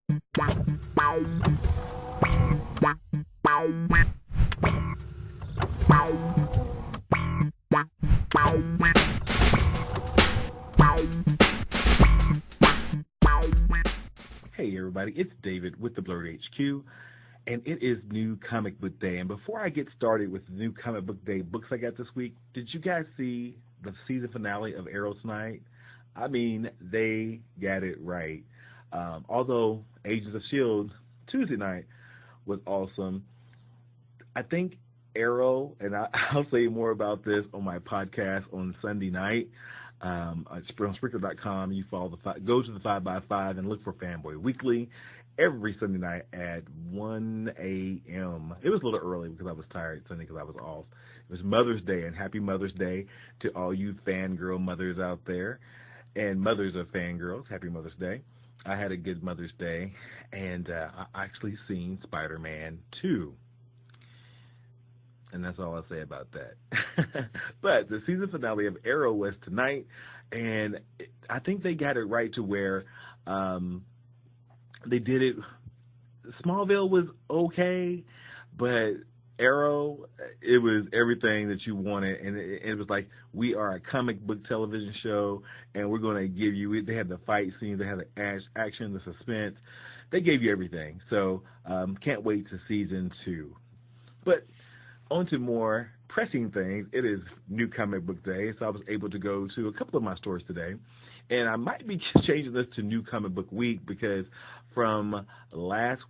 Hey everybody, it's David with the Blurred HQ, and it is New Comic Book Day. And before I get started with the New Comic Book Day books I got this week, did you guys see the season finale of Arrow tonight? I mean, they got it right. Although Agents of S.H.I.E.L.D. Tuesday night was awesome, I think Arrow, and I'll say more about this on my podcast on Sunday night. On Spreaker.com, you go to the 5x5 and look for Fanboy Weekly every Sunday night at 1 a.m. It was a little early because I was tired Sunday because I was off. It was Mother's Day, and happy Mother's Day to all you fangirl mothers out there and mothers of fangirls. Happy Mother's Day. I had a good Mother's Day, and I actually seen Spider-Man 2. And that's all I'll say about that. But the season finale of Arrow was tonight, and I think they got it right to where they did it. Smallville was okay, but Arrow, it was everything that you wanted, and it was like, we are a comic book television show, and we're going to give you, they had the fight scenes, they had the action, the suspense. They gave you everything. So can't wait to season 2. But on to more pressing things. It is New Comic Book Day, so I was able to go to a couple of my stores today. And I might be changing this to New Comic Book Week because from last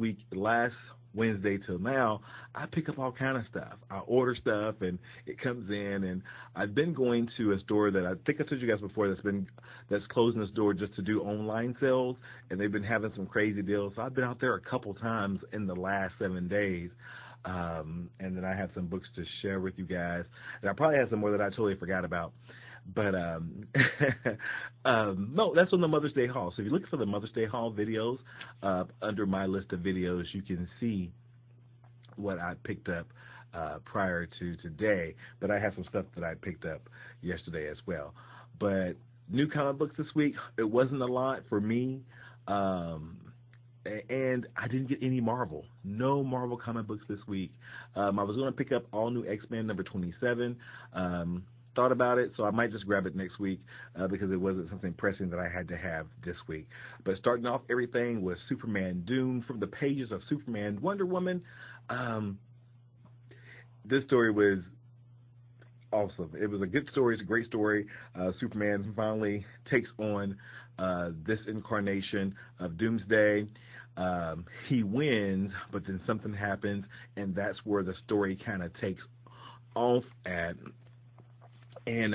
Wednesday till now, I pick up all kind of stuff. I order stuff and it comes in, and I've been going to a store that I think I told you guys before that's closing its door just to do online sales, and they've been having some crazy deals. So I've been out there a couple times in the last 7 days. And then I have some books to share with you guys. And I probably have some more that I totally forgot about. But no, that's on the Mother's Day haul. So if you look for the Mother's Day haul videos under my list of videos, you can see what I picked up prior to today. But I have some stuff that I picked up yesterday as well. But new comic books this week, it wasn't a lot for me. And I didn't get any Marvel. No Marvel comic books this week. I was going to pick up All New X-Men number 27. Thought about it, so I might just grab it next week because it wasn't something pressing that I had to have this week. But starting off everything was Superman Doom from the pages of Superman Wonder Woman. This story was awesome. It was a good story. It's a great story. Superman finally takes on this incarnation of Doomsday. He wins, but then something happens, and that's where the story kind of takes off at. And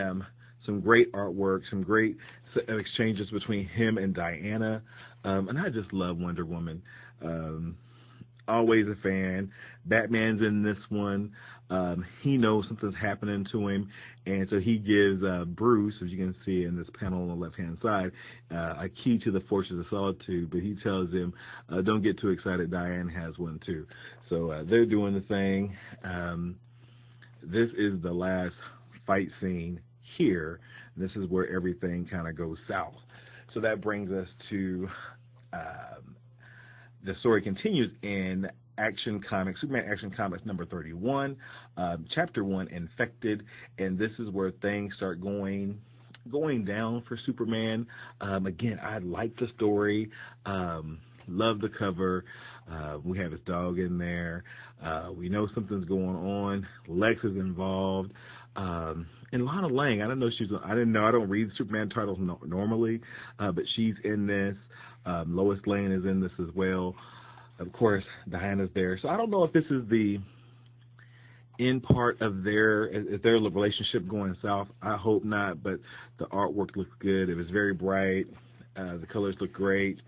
some great artwork, some great exchanges between him and Diana. And I just love Wonder Woman. Always a fan. Batman's in this one. He knows something's happening to him, and so he gives Bruce, as you can see in this panel on the left-hand side, a key to the Fortress of Solitude, but he tells him, don't get too excited, Diane has one too. So they're doing the thing. This is the last fight scene here. This is where everything kind of goes south. So that brings us to the story continues in Action Comics, Superman Action Comics number 31, Chapter 1, Infected, and this is where things start going down for Superman. Again, I like the story, love the cover. We have his dog in there. We know something's going on. Lex is involved. And Lana Lang, I don't read Superman titles normally, but she's in this. Lois Lane is in this as well. Of course, Diana's there. So I don't know if this is the end part of their relationship going south. I hope not, but the artwork looks good. It was very bright. The colors look great.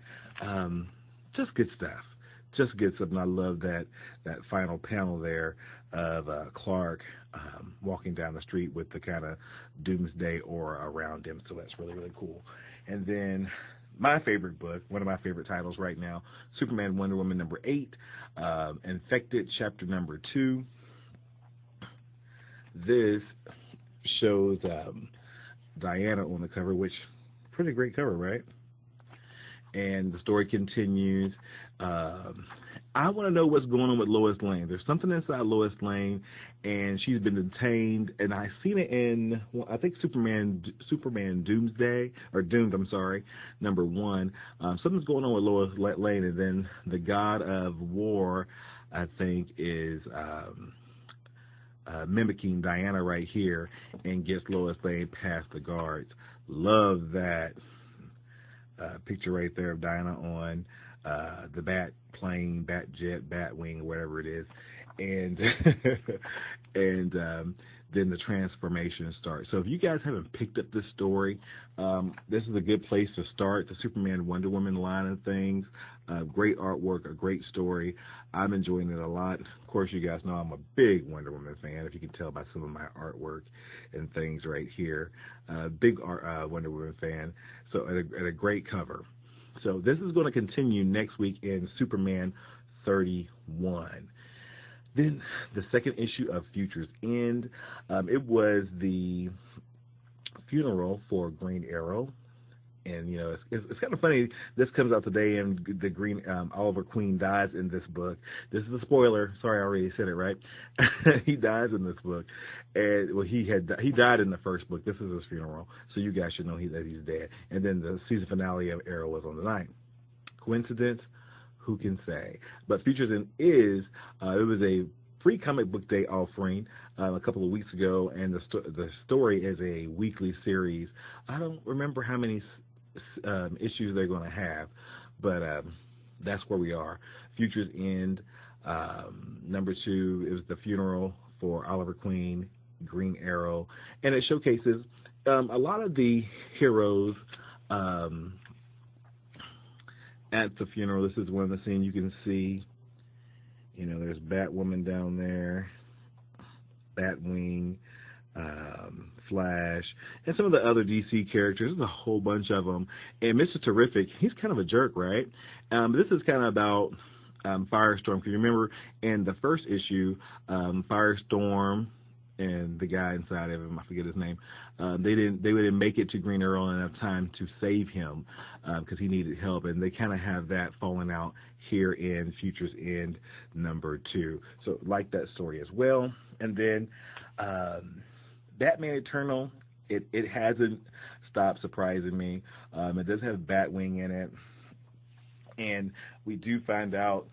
Just good stuff. Just good stuff. And I love that final panel there of Clark walking down the street with the kind of doomsday aura around him. So that's really, really cool. And then my favorite book, one of my favorite titles right now, Superman Wonder Woman number 8, Infected chapter number 2. This shows Diana on the cover, which pretty great cover, right? and the story continues. I want to know what's going on with Lois Lane. There's something inside Lois Lane, and she's been detained. And I've seen it in, well, I think Superman Doomsday, or Doomed, I'm sorry, #1. Something's going on with Lois Lane, and then the God of War, I think, is mimicking Diana right here and gets Lois Lane past the guards. Love that picture right there of Diana on the bat plane, bat jet, bat wing, whatever it is, and and then the transformation starts. So if you guys haven't picked up this story, this is a good place to start. The Superman Wonder Woman line of things, great artwork, a great story. I'm enjoying it a lot. Of course, you guys know I'm a big Wonder Woman fan, if you can tell by some of my artwork and things right here. Big Wonder Woman fan. So at a great cover. So this is going to continue next week in Superman 31. Then the second issue of Futures End. It was the funeral for Green Arrow. And, you know, it's kind of funny. This comes out today, and the Green Oliver Queen dies in this book. This is a spoiler. Sorry, I already said it, right? He dies in this book. And well, he died in the first book. This is his funeral, so you guys should know that he's dead. And then the season finale of Arrow was on the 9th. Coincidence? Who can say? But Futures End is it was a free comic book day offering a couple of weeks ago, and the story is a weekly series. I don't remember how many issues they're going to have, but that's where we are. Futures End, #2 is the funeral for Oliver Queen, Green Arrow, and it showcases a lot of the heroes at the funeral. This is one of the scenes you can see. You know, there's Batwoman down there, Batwing, Flash, and some of the other DC characters. There's a whole bunch of them. And Mr. Terrific, he's kind of a jerk, right? This is kind of about Firestorm. Because you remember in the first issue, Firestorm and the guy inside of him, I forget his name, they didn't make it to Green Arrow in enough time to save him because he needed help, and they kind of have that falling out here in Futures End #2. So like that story as well. And then Batman Eternal, it hasn't stopped surprising me. It does have Batwing in it, and we do find out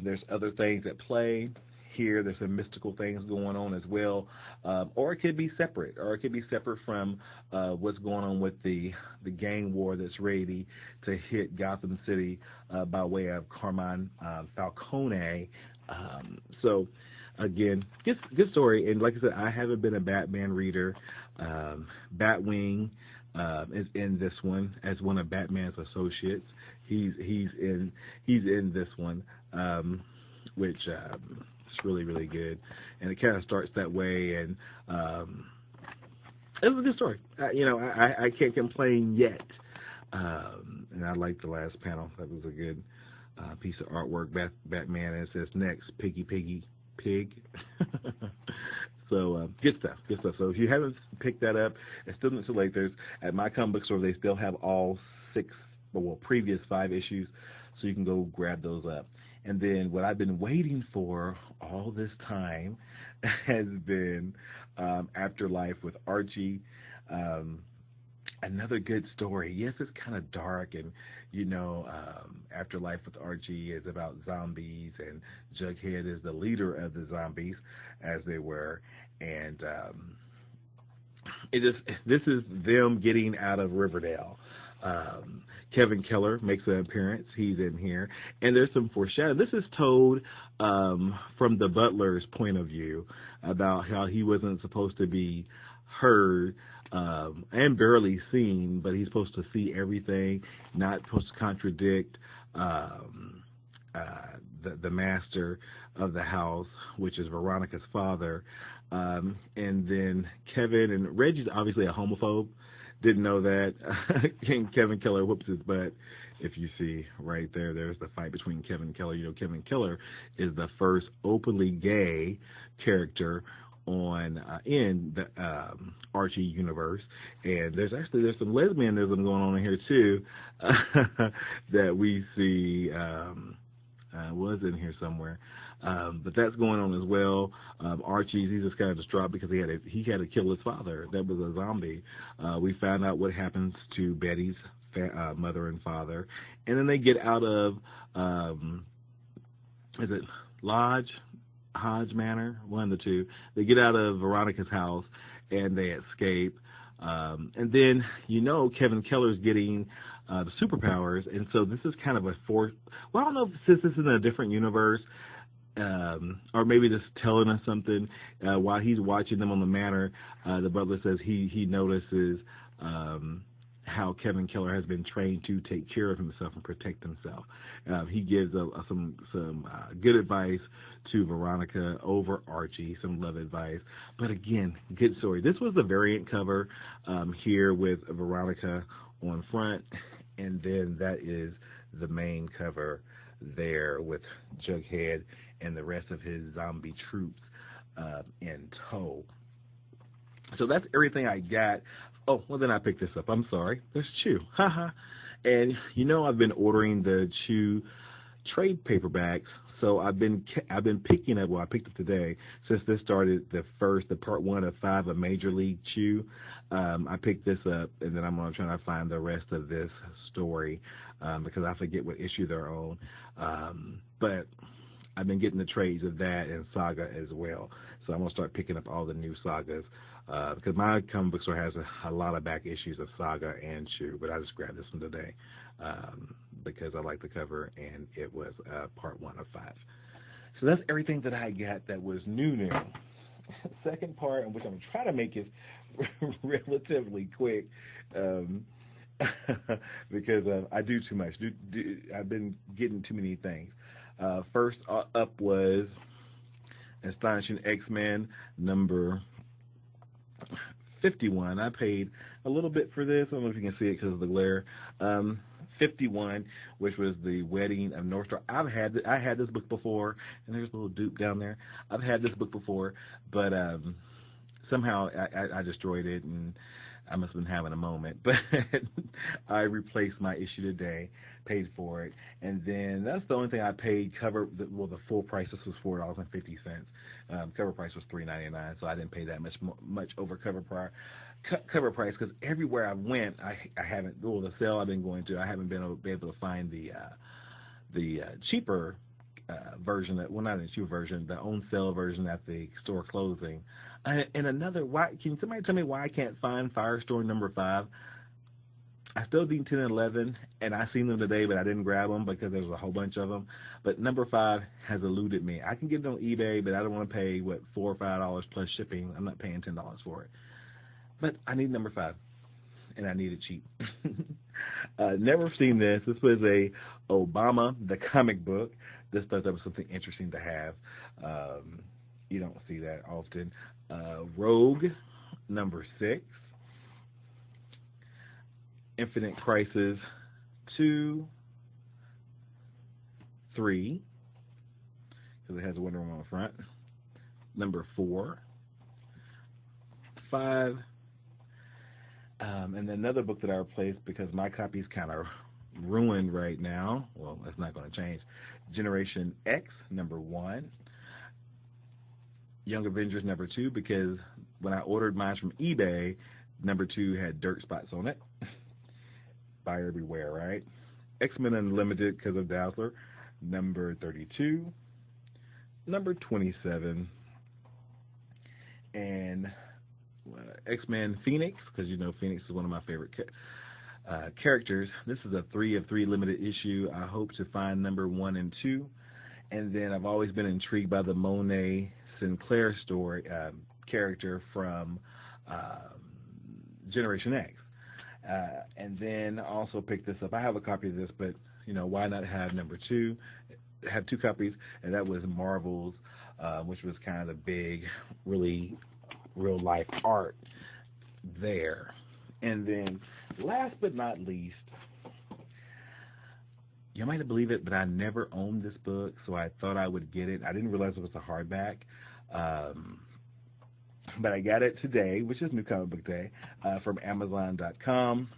there's other things at play here. There's some mystical things going on as well, or it could be separate, from what's going on with the gang war that's ready to hit Gotham City by way of Carmine Falcone. So again, good story. And like I said, I haven't been a Batman reader. Batwing is in this one as one of Batman's associates. He's in this one, which is really, really good. And it kind of starts that way, and it was a good story. I can't complain yet. And I like the last panel. That was a good piece of artwork. Batman, and it says next, Piggy, Pig. So good stuff. So if you haven't picked that up, it's still not too late. There's at my comic book store, they still have all previous 5 issues, so you can go grab those up. And then what I've been waiting for all this time has been Afterlife with Archie. Another good story. Yes, it's kind of dark, and Afterlife with Archie is about zombies, and Jughead is the leader of the zombies, as they were, and this is them getting out of Riverdale. Kevin Keller makes an appearance. He's in here, and there's some foreshadowing. This is told from the butler's point of view about how he wasn't supposed to be heard and barely seen, but he's supposed to see everything, not supposed to contradict the master of the house, which is Veronica's father. And then Kevin, and Reggie's obviously a homophobe, didn't know that. Kevin Keller whoops his butt. If you see right there, there's the fight between Kevin Keller. Kevin Keller is the first openly gay character on in the Archie universe, and there's some lesbianism going on in here too that we see was in here somewhere. But that's going on as well. Archie's he's just kind of distraught because he had to kill his father. That was a zombie. We found out what happens to Betty's mother and father, and then they get out of is it Hodge Manor, one of the two. They get out of Veronica's house and they escape. And then Kevin Keller's getting the superpowers, and so this is kind of a fourth. Well, I don't know if since this is in a different universe. Or maybe just telling us something while he's watching them on the manor. The butler says he notices how Kevin Keller has been trained to take care of himself and protect himself. He gives some good advice to Veronica over Archie, some love advice. But again, good story. This was the variant cover here with Veronica on front, and then that is the main cover there with Jughead and the rest of his zombie troops in tow. So that's everything I got. Oh, well, then I picked this up. I'm sorry. There's Chew. Haha. And I've been ordering the Chew trade paperbacks. So I've been picking up. Well, I picked up today since this started the part 1 of 5 of Major League Chew. I picked this up, and then I'm going to try to find the rest of this story because I forget what issue they're on. But I've been getting the trades of that and Saga as well. So I'm going to start picking up all the new Sagas because my comic book store has a lot of back issues of Saga and Chew, but I just grabbed this one today because I like the cover, and it was part 1 of 5. So that's everything that I got that was new. Second part, which I'm trying to make it relatively quick because I do too much. I've been getting too many things. First up was Astonishing X-Men number 51. I paid a little bit for this. I don't know if you can see it because of the glare. 51, which was the Wedding of North Star. I had this book before, and there's a little dupe down there. I've had this book before, but somehow I destroyed it, and I must have been having a moment. But I replaced my issue today, paid for it, and then that's the only thing I paid. The full price. This was $4.50. Cover price was $3.99, so I didn't pay that much over cover price. Because everywhere I went, I haven't. The sale I've been going to, I haven't been able to find the cheaper version. Not the cheaper version, the on sale version at the store closing. And another, why can somebody tell me why I can't find Firestorm number 5? I still need 10 and 11, and I seen them today, but I didn't grab them because there's a whole bunch of them. But number 5 has eluded me. I can get it on eBay, but I don't want to pay $4 or $5 plus shipping. I'm not paying $10 for it. But I need number 5, and I need it cheap. Never seen this. This was a Obama, the comic book. This thought that was something interesting to have. You don't see that often. Rogue, number 6. Infinite Crisis 2, 3, because it has a Wonder Woman on the front. Number 4, 5. And then another book that I replaced because my copy's kind of ruined right now. Well, that's not going to change. Generation X, number 1. Young Avengers, number 2, because when I ordered mine from eBay, number 2 had dirt spots on it. Buy everywhere, right? X-Men Unlimited because of Dazzler, number 32. Number 27. And X-Men Phoenix, because Phoenix is one of my favorite characters. This is a 3 of 3 limited issue. I hope to find number 1 and 2. And then I've always been intrigued by the Monet Sinclair story character from Generation X. And then also picked this up. I have a copy of this, but why not have number 2? Have 2 copies, and that was Marvel's, which was kind of the big, really real life art there. And then last but not least, you might not believe it, but I never owned this book, so I thought I would get it. I didn't realize it was a hardback. but I got it today, which is New Comic Book Day, from Amazon.com,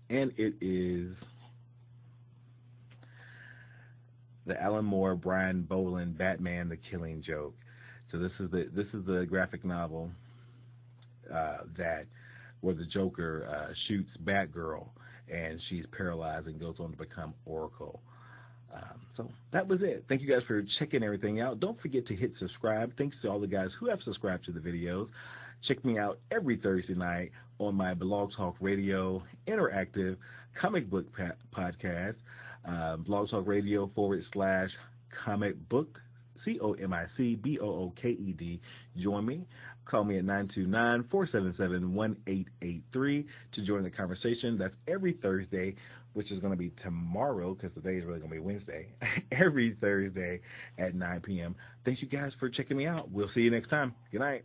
and it is the Alan Moore, Brian Boland, Batman: The Killing Joke. So this is the graphic novel that where the Joker shoots Batgirl, and she's paralyzed and goes on to become Oracle. So that was it. Thank you guys for checking everything out. Don't forget to hit subscribe. Thanks to all the guys who have subscribed to the videos. Check me out every Thursday night on my Blog Talk Radio interactive comic book podcast, Blog Talk Radio /comic book, COMICBOOKED. Join me. Call me at 929-477-1883 to join the conversation. That's every Thursday, which is going to be tomorrow because today is really going to be Wednesday. Every Thursday at 9 p.m. Thanks you guys for checking me out. We'll see you next time. Good night.